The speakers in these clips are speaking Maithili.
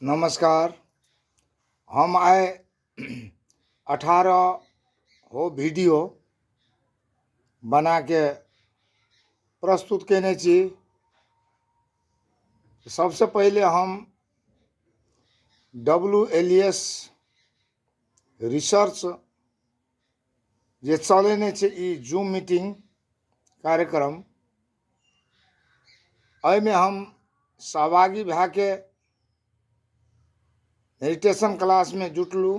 नमस्कार। हम आइ 18 हो वीडियो बना के प्रस्तुत केने छी। सबसे पहले हम WLES रिसर्च जे चलेने छै ई जूम मीटिंग कार्यक्रम, एहिमे हम सहभागी भए के मेडिटेशन क्लास में जुटलू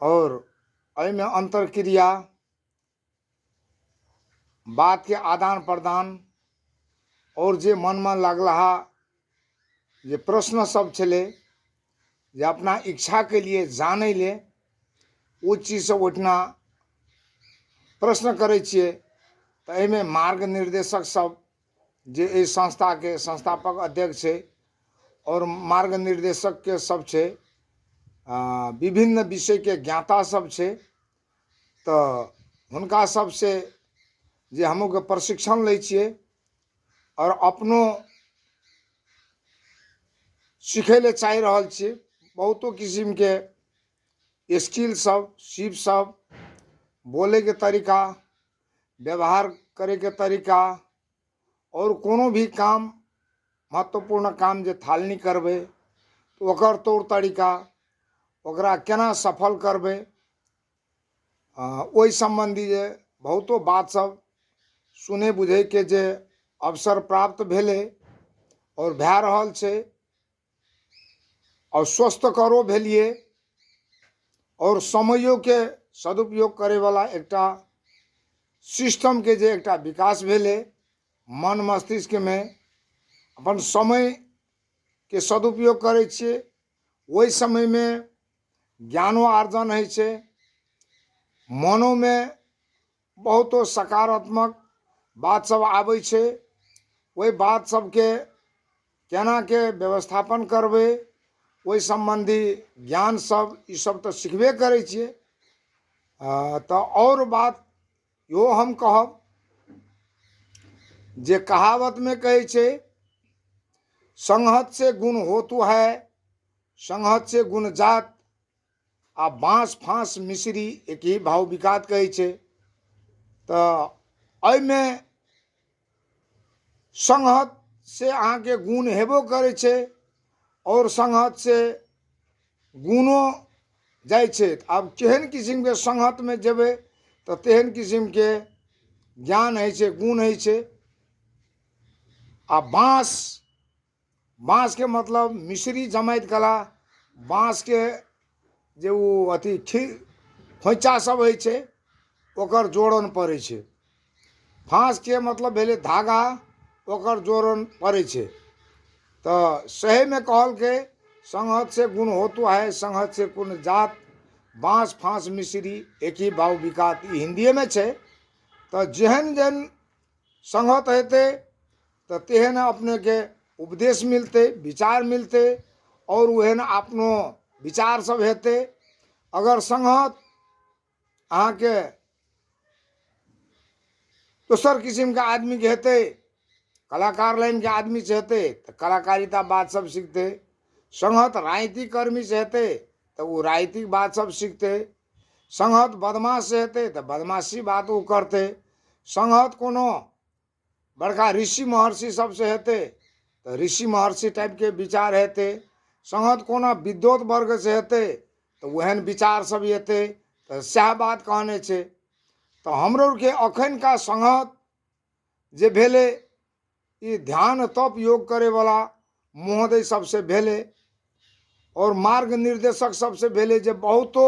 और एहिमे अंतरक्रिया, बात के आदान प्रदान और जे मन में लगलहा जे प्रश्न सब छले जे अपना इच्छा के लिए जाने ले वो चीज सब ओठना प्रश्न करे छिए। तो एहिमे मार्ग निर्देशक सब जे एहि संस्था के संस्थापक अध्यक्ष है और मार्ग निर्देशक के सब छे, विभिन्न विषय के ज्ञाता सब छे। तो हुनका सब से जे हमहू के प्रशिक्षण ले छिए और अपनो सीखे ले चाह रहल छिए। बहुतो किस्म के स्किल सब, सीप सब, बोले के तरीका, व्यवहार करे के तरीका और कोनो भी काम, महत्वपूर्ण काम जे थालनी करबे तो ओकर तौर तरीका, ओकरा केना सफल करबे, ओहि संबंधी जे बहुतो बात सब सुने बुझे के जे अवसर प्राप्त भेले और भए रहल छे और स्वस्थ करो भेलिए और समयों के सदुपयोग करे वाला एकटा सिस्टम के जे एकटा विकास भेले मन मस्तिष्क में अपन समय के सदुपयोग करे छिए, वही समय में ज्ञानो आर्जन है छे, मनो में बहुतो सकारात्मक बात सब आवे छे। वही बात सबके केना के व्यवस्थापन करबे, वही संबंधी ज्ञान सब ई सब तो सीखबे करे छिए। तो और बात यो हम कहब जे कहावत में कहे छे, संगत से गुण होतु है, संगत से गुण जात, आ बांस फांस मिश्री एक ही भाव विकात कहे छे। तो एहिमे संगत से अहाँ के गुण हेबो करे छे और संगत से गुणो जाय छे। अब केहन किस्म के संगत में जेबे तो तेहन किस्म के ज्ञान है छे, गुण है छे। आ बांस के मतलब मिश्री जमाइत कला, बांस के जे वो अथी खोइचा सब है छे ओकर जोड़न पड़े छे। फांस के मतलब भेले धागा, ओकर जोड़न पड़े छे। तो सही में कहल के संगत से गुण होतु है, संगत से गुण जात, बांस फांस मिश्री एक ही भाव विकात, ई हिंदी में छे। तो जेहन जेहन संगत हेते तो तेहन अपने के उपदेश मिलते, विचार मिलते और वहन अपनो विचार सब हेते। अगर संगत अहाँ के दूसर किस्म के आदमी के हेते, कलाकार लाइन के आदमी से हेते तो कलाकारिता बात सब सीखते। संगत राजनीतिक कर्मी से हेते तो वो राजनीतिक बात सब सीखते। संगत बदमाश से हेते तो बदमाशी बात वो करते। संगत कोनो बड़का ऋषि महर्षि सब से हेते तो ऋषि महर्षि टाइप के विचार हेते। संगत कोनो विद्वत वर्ग से हेते तो वहन विचार सब हेते। तो सह बात कहने छे। तो हमरो के अखन का संगत जे भेले ई ध्यान तप योग करे वाला महोदय सबसे भेले और मार्ग निर्देशक सबसे भेले जे बहुतो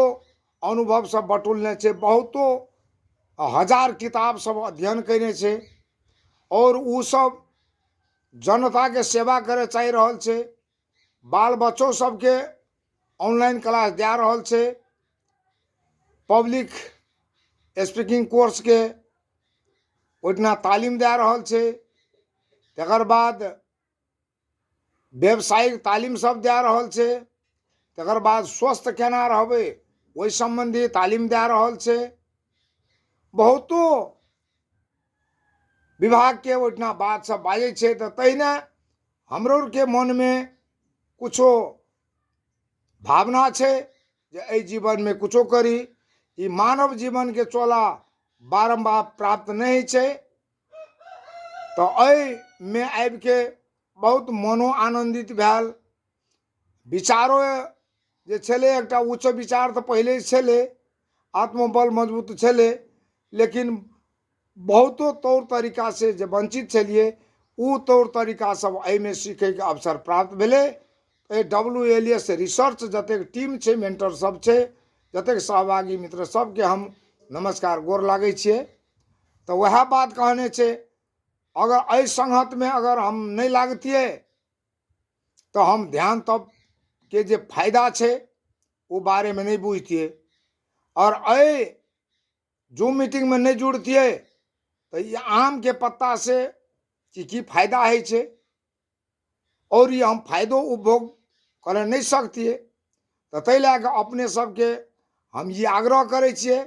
अनुभव सब बटुलने छे, बहुतो हजार किताब सब अध्ययन करने छे और उ सब जनता के सेवा करे चाह रहल छे। बाल बच्चों सबके ऑनलाइन क्लास दे रहल छे, पब्लिक स्पीकिंग कोर्स के ओतना तालीम दे रहल छे। तकर बाद व्यवसायिक तालीम सब दे रहल छे। तकर बाद स्वस्थ केना रहबे ओहि संबंधी तालीम दे रहल छे। बहुतो विभाग के ओतना बात सब बाजे छे। तो तहिना हमरो के मन में कुछो भावना छे जे एहि जीवन में कुछो करी। ई मानव जीवन के चोला बारंबार प्राप्त नहीं होइ छै। तो एहि में आबि के बहुत मनो आनंदित भेल। विचारो जे छलै एकटा उच्च विचार तो पहले छलै, आत्मबल मजबूत छलै, लेकिन बहुतो तौर तरीका से जे वंचित छलिए उ तौर तरीका सब एहि में सीखे के अवसर प्राप्त भेलै। WLS रिसर्च जतेक टीम छै, मेंटर सब छै, जतेक सहभागी मित्र सबके हम नमस्कार गोर लागै छियै। तो वह बात कहने छै, अगर एहि संगत में अगर हम नहीं लागतिए तो हम ध्यान तप के जे फायदा छै वो बारे में नहीं बुझतिए, और एहि जूम मीटिंग में नहीं जुड़तिए तो ये आम के पत्ता से की फायदा है छे, और ये हम फायदो उपभोग कर नहीं सकतिए। तो तै लैके अपने सबके हम ये आग्रह करे छिए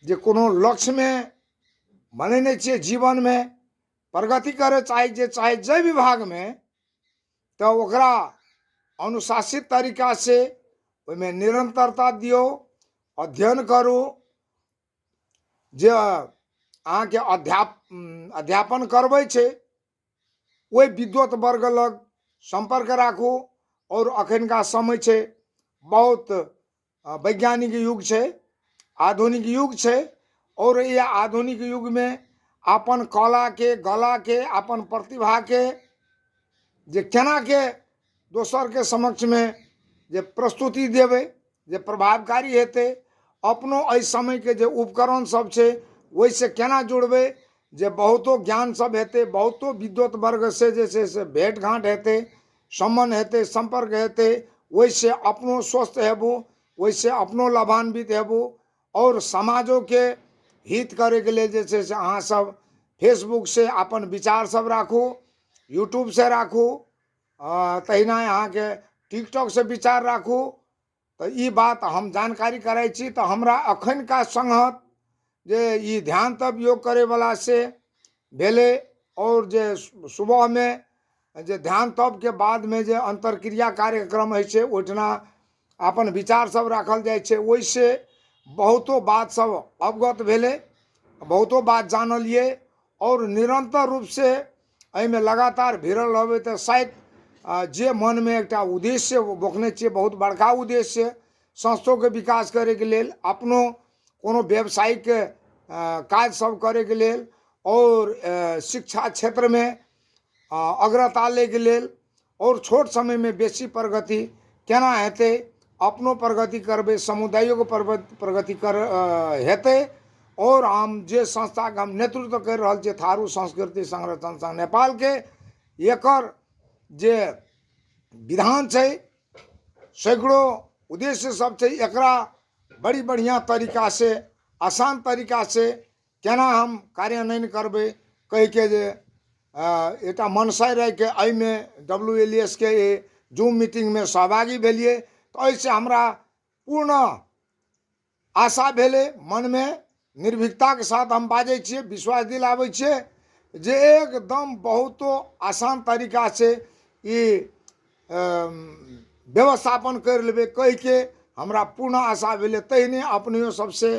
जे कोनो लक्ष्य में बनेने छिए, जीवन में प्रगति करे चाहे जय विभाग में, तो ओकरा अनुशासित तरीका से ओहिमे निरंतरता दियो, अध्ययन करू। जे अहाँके अध्यापन करबै छै ओहि विद्वत वर्ग लग संपर्क राखू। और अखनका समय छै बहुत वैज्ञानिक युग छै, आधुनिक युग छै, और ये आधुनिक युग में अपन कला के, गला के, अपन प्रतिभा के जे केना के दोसर के समक्ष में जे प्रस्तुति देबै जे प्रभावकारी हेतै, अपनो एहि समय के जे उपकरण सब छै ओहिसे केना जुड़बै जे बहुतो ज्ञान सब हेतै, बहुतो विद्वत वर्ग से जे छै से भेंट घाट हेतै, सम्मान हेतै, संपर्क हेतै, ओहिसे अपनो स्वस्थ हेबू, ओहिसे अपनो लाभान्वित हेबू। और समाजों के हित करे के लिए जे छै से अहाँ सब फेसबुक से अपन विचार सब राखू, यूट्यूब से राखू, तहिना अहाँ के टिकटॉक से विचार राखू। तो ई बात हम जानकारी कराई छी। तो हमरा अखन का संगत जे ई ध्यान तप योग करे वाला से भेले, और जे सुबह में जे ध्यान तप के बाद में जे अंतरक्रिया कार्यक्रम है छे ओहिठना अपन विचार सब राखल जाय छे, ओहिसे बहुतो बात सब अवगत भेले, बहुतो बात जानलिए। और निरंतर रूप से एहि में लगातार भिड़ल रहबै तो शायद जे मन में एकटा उद्देश्य बोखने छिए, बहुत बड़का उद्देश्य, संस्थों के विकास करे के लेल, अपनो कोनो व्यावसायिक काज सब करे के लेल, और शिक्षा क्षेत्र में अग्रता ले के लेल, और छोट समय में बेसी प्रगति केना हेतै, अपनो प्रगति करबै, समुदायों के प्रगति कर हेतै। और हम जे संस्था के हम नेतृत्व कर रहल छियै, थारू संस्कृति संरक्षण संघ नेपाल के, एकर जे विधान छै, सैकड़ों उद्देश्य सब छै, एकरा बड़ी बढ़िया तरीका से, आसान तरीका से केना हम कार्यान्वयन करबै कह के जे एकटा मनसाय रह के एहि में WLS के जूम मीटिंग में सहभागी भेलिए। तो ऐसे हमरा पूर्ण आशा भेले, मन में निर्भीकता के साथ हम बाजै छियै, विश्वास दिलाबै छियै जे एकदम बहुतो आसान तरीका से ई व्यवस्थापन कर लेबै कह के हमरा पूर्ण आशा भेले। तहिने अपने सबसे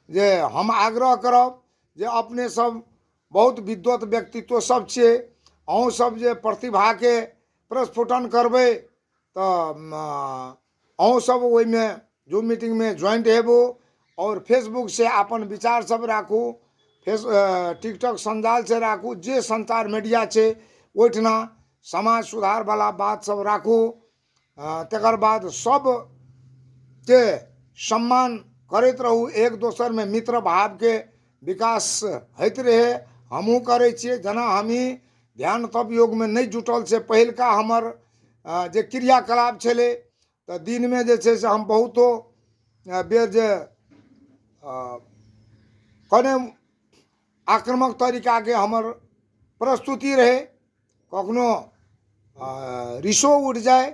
जे हम आग्रह करब जे अपने सब बहुत विद्वत व्यक्तित्व सब छियै, अहूँ सब जे प्रतिभा के प्रस्फुटन करबै तो अहूँ सब ओहि में जूम मीटिंग में ज्वाइंट हेबू, और फेसबुक से अपन विचार सब राखू, टिकटॉक संजाल से राखू, जे संचार मीडिया छै ओहिठना समाज सुधार वाला बात सब राखू। तकर बाद सब के सम्मान करैत रहू, एक दोसर में मित्र भाव के विकास होइत रहे। हमहूँ करे छियै, जेना हमी ध्यान तप योग में नहीं जुटल से पहिलका हमर जे क्रियाकलाप छलै, तो दिन में जे छै से हम बहुतो बेर जे कने आक्रामक तरीका के हमर प्रस्तुति रहे, कखनो रिसो उठ जाए,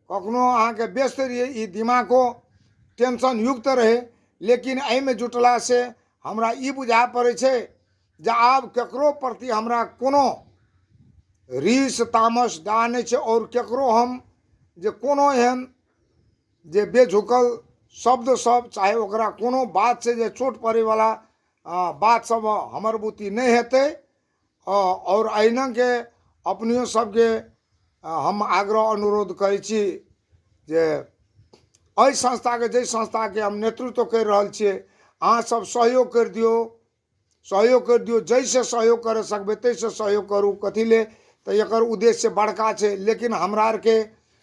कखनो अहाँ के व्यस्त रहिए, ई दिमागो टेंशन युक्त रहे। लेकिन एहि में जुटला से हमरा ई बुझा पड़े छे जे आब केकरो प्रति हमरा कोनो रीस तामस दा नहीं छै और केकरो हम जे कोनो एहन जे बेझुकल शब्द सब चाहे ओकरा कोनो बात से जे चोट पड़े वाला बात सब हमर बुती नहीं हेतै। और अहिना के अपनियो सबके हम आग्रह अनुरोध करै छी जे एहि संस्था के, जै संस्था के हम नेतृत्व कर रहल छियै, अहाँ सब सहयोग कर दियो, सहयोग कर दियो। जैसे सहयोग कर सकबै तैसे सहयोग करू। कथी ले तो एकर उद्देश्य बड़का छै, लेकिन हमरा आर के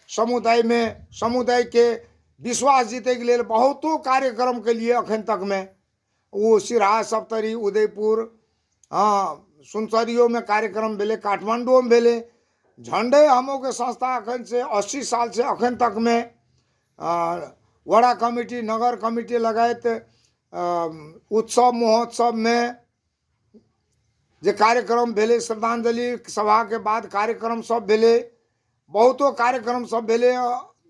समुदाय में समुदाय के विश्वास जीते के लिए बहुतो कार्यक्रम के लिए अखन तक में वो सिराहा सप्तरी उदयपुर सुनसरियो में कार्यक्रम भेले, काठमांडू में भेले। झंडे हमों के संस्था अखन से 80 साल से अखन तक में वड़ा कमिटी नगर कमिटी लगायत उत्सव महोत्सव में जे कार्यक्रम भेले, श्रद्धांजलि सभा के बाद कार्यक्रम सब भेले, बहुतो कार्यक्रम सब भेले,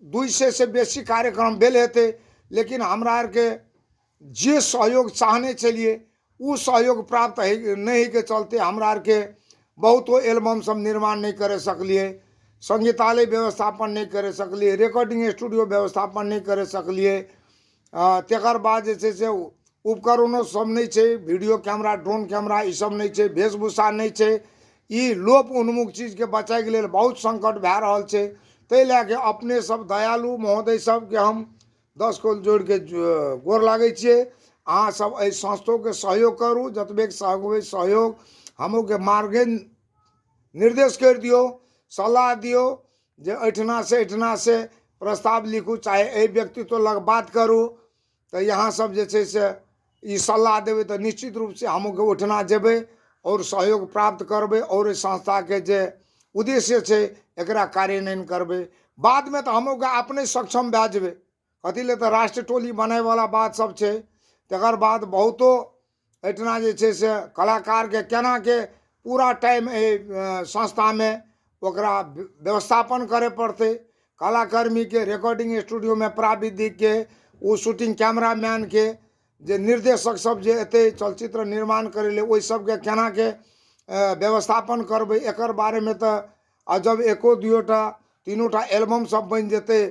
200 से बेसी कार्यक्रम भेले हेते। लेकिन हमरा आर के जे सहयोग चाहने चलिए उ सहयोग प्राप्त नहीं के चलते हमरा आर के बहुतो एल्बम सब निर्माण नहीं करे सकलिए, संगीतालय व्यवस्थापन नहीं करे सकलिए, रिकॉर्डिंग स्टूडियो व्यवस्थापन नहीं करे सकलिए। तकर बाद जे छै से उपकरणों सब नहीं छै, वीडियो कैमरा ड्रोन कैमरा ई सब नहीं छै, वेशभूषा नहीं छै। ई लोप उन्मुख चीज के बचाए के लिए बहुत संकट भए रहल छै। तै लए के अपने सब दयालु महोदय सब के हम 10 कोल जोड़ के गोर लागै छियै। अहाँ सब एहि संस्थो के सहयोग करू, जतबे सहयोग हमो के मार्ग निर्देश कर दियो, सलाह दियो जे एठना से प्रस्ताव लिखू, चाहे एहि व्यक्तित्व लग बात करू। तो यहाँ सब जे छै से ई सलाह देवे तो निश्चित रूप से हमो के ओठना जेबै और सहयोग प्राप्त करबै और इस संस्था के जे उद्देश्य छै एकरा कार्यान्वयन करबै। बाद में तो हमो के अपने सक्षम भए जेबै। कथी ले तो राष्ट्र टोली बनाए वाला बात सब छै। तकर बाद बहुतो एठना जे छै से कलाकार के केना के पूरा टाइम संस्था में ओकरा व्यवस्थापन करे पड़ते। कलाकर्मी के रिकॉर्डिंग स्टूडियो में प्राविधिक के, वो शूटिंग कैमरामैन के, जे निर्देशक सब जे एते चलचित्र निर्माण करे ले ओहि सब के केना के व्यवस्थापन करबै, एकर बारे में तो जब एको दुटा तीनोटा एल्बम सब बन जेते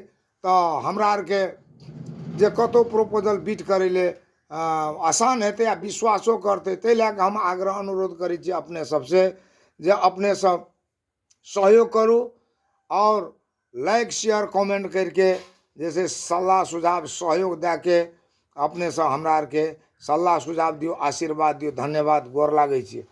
तो हमरा आर के जे कतो प्रपोजल बीट करे ले आसान हेतै आ विश्वासो करते। तै लए के हम आग्रह अनुरोध करै छी अपने सबसे जे अपने सब सहयोग करू और लाइक शेयर कमेंट करके जैसे सलाह सुझाव सहयोग दे के अपने से हमरा आर के सलाह सुझाव दियो, आशीर्वाद दियो। धन्यवाद, गोर लागै छी।